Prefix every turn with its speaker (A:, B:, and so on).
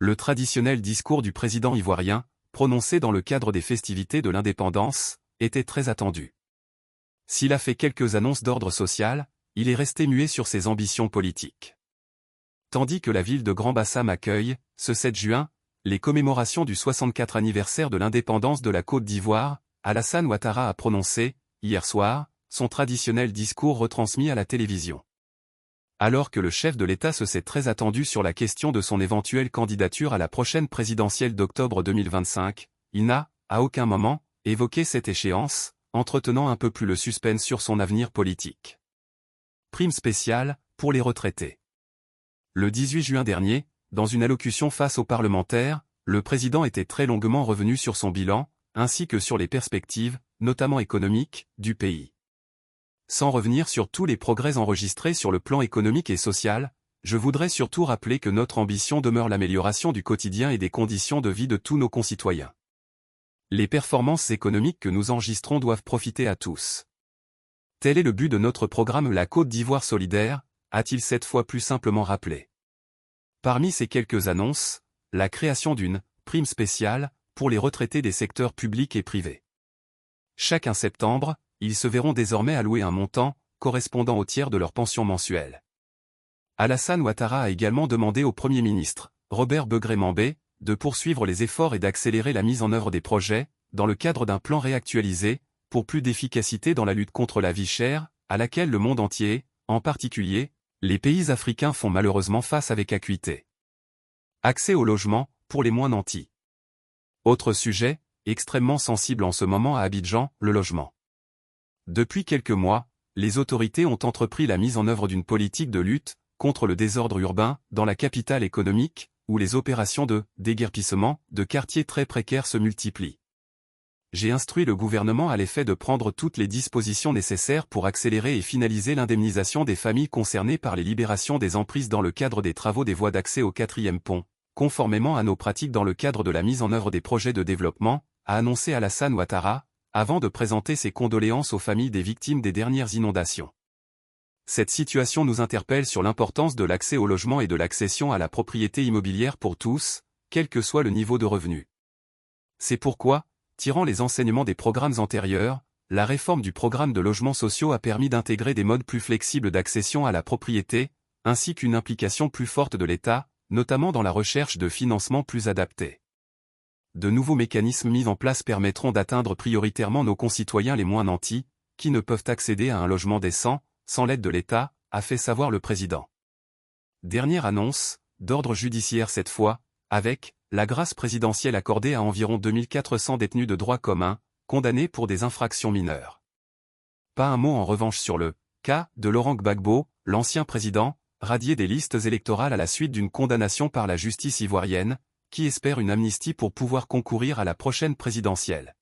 A: Le traditionnel discours du président ivoirien, prononcé dans le cadre des festivités de l'indépendance, était très attendu. S'il a fait quelques annonces d'ordre social, il est resté muet sur ses ambitions politiques. Tandis que la ville de Grand-Bassam accueille, ce 7 juin, les commémorations du 64 anniversaire de l'indépendance de la Côte d'Ivoire, Alassane Ouattara a prononcé, hier soir, son traditionnel discours retransmis à la télévision. Alors que le chef de l'État se s'est très attendu sur la question de son éventuelle candidature à la prochaine présidentielle d'octobre 2025, il n'a, à aucun moment, évoqué cette échéance, entretenant un peu plus le suspense sur son avenir politique. Prime spéciale, pour les retraités. Le 18 juin dernier, dans une allocution face aux parlementaires, le président était très longuement revenu sur son bilan, ainsi que sur les perspectives, notamment économiques, du pays. Sans revenir sur tous les progrès enregistrés sur le plan économique et social, je voudrais surtout rappeler que notre ambition demeure l'amélioration du quotidien et des conditions de vie de tous nos concitoyens. Les performances économiques que nous enregistrons doivent profiter à tous. Tel est le but de notre programme La Côte d'Ivoire solidaire, a-t-il cette fois plus simplement rappelé. Parmi ces quelques annonces, la création d'une prime spéciale pour les retraités des secteurs publics et privés. Chaque 1 septembre, ils se verront désormais allouer un montant correspondant au tiers de leur pension mensuelle. Alassane Ouattara a également demandé au Premier ministre, Robert Begré-Mambé, de poursuivre les efforts et d'accélérer la mise en œuvre des projets, dans le cadre d'un plan réactualisé, pour plus d'efficacité dans la lutte contre la vie chère, à laquelle le monde entier, en particulier, les pays africains font malheureusement face avec acuité. Accès au logement, pour les moins nantis. Autre sujet, extrêmement sensible en ce moment à Abidjan, le logement. Depuis quelques mois, les autorités ont entrepris la mise en œuvre d'une politique de lutte contre le désordre urbain dans la capitale économique, où les opérations de déguerpissement de quartiers très précaires se multiplient. J'ai instruit le gouvernement à l'effet de prendre toutes les dispositions nécessaires pour accélérer et finaliser l'indemnisation des familles concernées par les libérations des emprises dans le cadre des travaux des voies d'accès au 4e pont, conformément à nos pratiques dans le cadre de la mise en œuvre des projets de développement, a annoncé Alassane Ouattara, avant de présenter ses condoléances aux familles des victimes des dernières inondations. Cette situation nous interpelle sur l'importance de l'accès au logement et de l'accession à la propriété immobilière pour tous, quel que soit le niveau de revenu. C'est pourquoi, tirant les enseignements des programmes antérieurs, la réforme du programme de logements sociaux a permis d'intégrer des modes plus flexibles d'accession à la propriété, ainsi qu'une implication plus forte de l'État, notamment dans la recherche de financements plus adaptés. De nouveaux mécanismes mis en place permettront d'atteindre prioritairement nos concitoyens les moins nantis, qui ne peuvent accéder à un logement décent, sans l'aide de l'État, a fait savoir le président. Dernière annonce, d'ordre judiciaire cette fois, avec la grâce présidentielle accordée à environ 2400 détenus de droit commun, condamnés pour des infractions mineures. Pas un mot en revanche sur le cas de Laurent Gbagbo, l'ancien président, radié des listes électorales à la suite d'une condamnation par la justice ivoirienne, qui espère une amnistie pour pouvoir concourir à la prochaine présidentielle.